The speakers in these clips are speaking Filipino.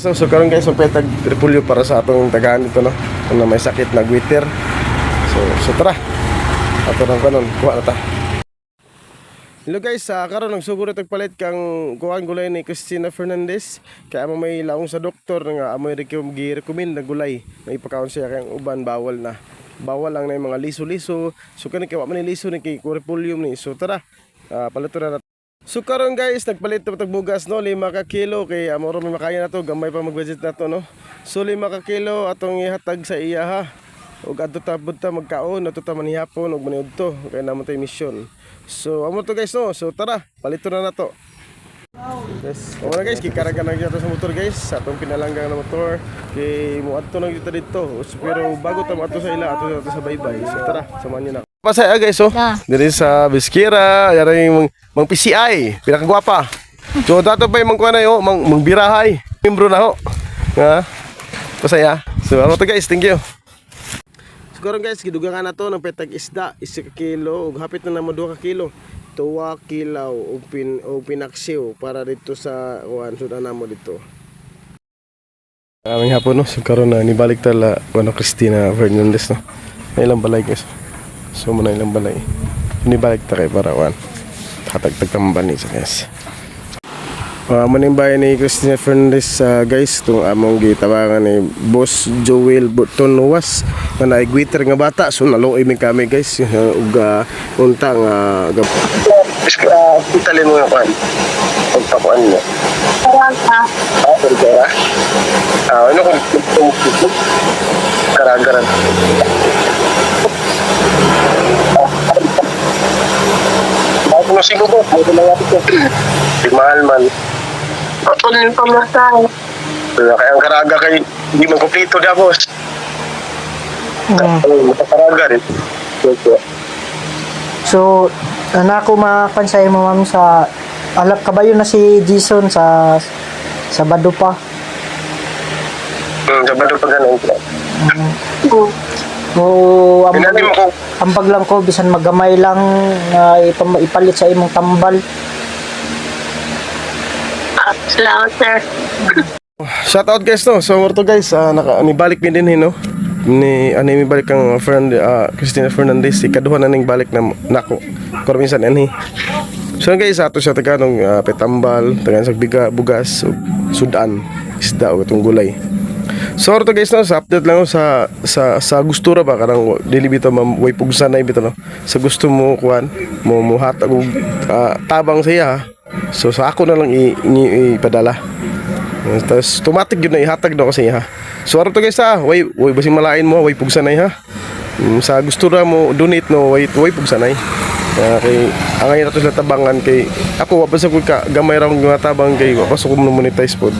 So karon guys, so petag repulyo para sa atong tagaan dito no. Kung may sakit na guiter. So tara. Ato nang kanon, kuha na ta. Hello guys, karon nagsugod tag palit kang kuan gulay ni Cristina Fernandez. Kaya amo may laong sa doktor nga amo gi-recommend na gulay. May ipakaon siya kay uban bawal na. Bawal lang na yung mga liso-liso. So kani kay wa man liso ni kay repulyo ni. So tara. Palito na. So karon guys, nagpalit ta tag bugas no, 5 ka kilo kay amo ro may makaya na to, gamay pa mag-budget na to no. So 5 ka kilo atong ihatag sa iya ha. Ug adto ta budta magkaon, adto ta manihapon ug maniud to kay namo tay mission. So amo to guys no. So tara, palito na nato. Yes. Amo na guys, kikaragan na gyud sa motor guys, sa atong pinalanggang na motor kay muadto na gyud dito. So, pero bago ta moadto sa ila, ato sa baybay. So tara, samahan niyo na. Pasaya guys oh. Diri sa Biskira, yara yung mang PCI, pinakagwapa. So dato pa yung kuan ayo, mang birahay. Membro na ho. Ha? Pasaya. So ano to guys, thank you. So karon guys, gidugangan na to ng petag isda, 1 ka kilo ug hapit na namo 2 ka kilo. 2 kilaw ug pinaksiw para dito sa kuan sudan namo dito. Aming hapon no, so karon na nibalik tala ano Cristina Fernandez no. May ilang balay guys. So muna ilang balay. Nibalik ta kay para kuan. Hatag-tag tambal ni sa guys. Maning bayan ni Cristina Fernandez guys, itong among gitabangan ni Boss Joel Tonuwas na naigwiter nga bata. So naluoy mi kami guys ug unta nga italin mo yung kan pagpakuan mo ano kung karagaran ako na siguro ako na natin di mahal man ako na yung pamasay kaya ang karaga kay hindi man kumplito na boss makakaraga rin. So ako mapansay mo ma'am sa alap kabayo na si Jason sa Badupa. Sa Badupa ganun. Ambag lang ko bisan magamay lang ipalit sa imong tambal. Salamat sir. Shout out guys no. So morto guys, nibalik mi din no. Ni balik kang friend Cristina Fernandez, ikaduha na ning balik na nako. Korminsan anhi. So guys, ato siya taganong petambal, tagan sa bugas, sudan, isda o itong gulay. So ito guys no, sa update lang no, sa gusto ra ba kanang dili bitaw way pugsanay bitaw no. Sa gusto mo kuan, mo hatag og tabang sa iya. So sa ako na lang ipadala. Tapos automatic yun na ihatag na ko sa iya. So ito guys way basing malain mo, way pugsanay ha. Sa gusto ra mo donate no, way pugsanay. Kay angay na to sa tabangan kay ako wa pa sa ka gamay ra nga tabang kay wa pa sa ko monetize pod.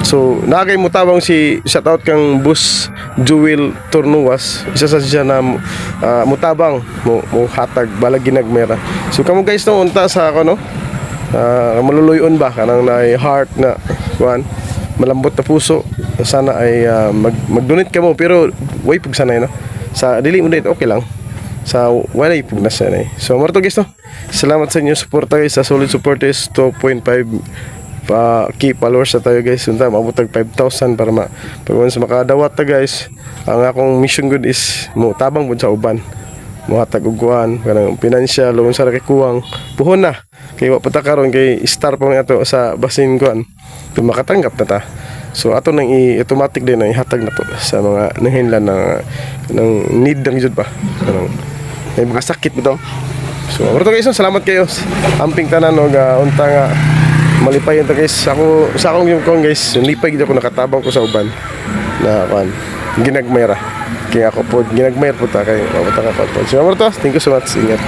So, nakakay mo tabang si shoutout kang Boss Joel Tonuwas. Isa sa siya na mutabang mo hatag balag ginagmera. So kamo guys no unta sa ako no. Maluluyon ba kanang na heart na kuan malambot na puso. Sana ay mag-donate ka mo pero way pug sanay no. Sa dili mo date okay lang. Sa wala ipug na sanay. So morto guys no. Salamat sa inyo suporta guys. Sa solid supporters 2.5 key followers na tayo guys. Unta mabutag 5,000 para pag once makadawat ta guys. Ang akong mission good is mo tabang pud sa uban. Mo hatag og kuan kanang financial loan sa kuwang puhon na. Kay wa pa ta karon kay star pa man ato sa basin kuan. Kung makatanggap na ta. So ato nang automatic din na ihatag na to sa mga nahinlan ng need ng jud pa. Kanang may mga sakit bitaw. So morto guys, salamat kayo. Amping tanan og unta nga malipay ito guys. Sa akong yung kong guys, lipay gid ako nakatabang ko sa uban na kan ginagmayra kaya ako po ginagmayra po ta kay mabata ka po. So morto, thank you so much, ingat.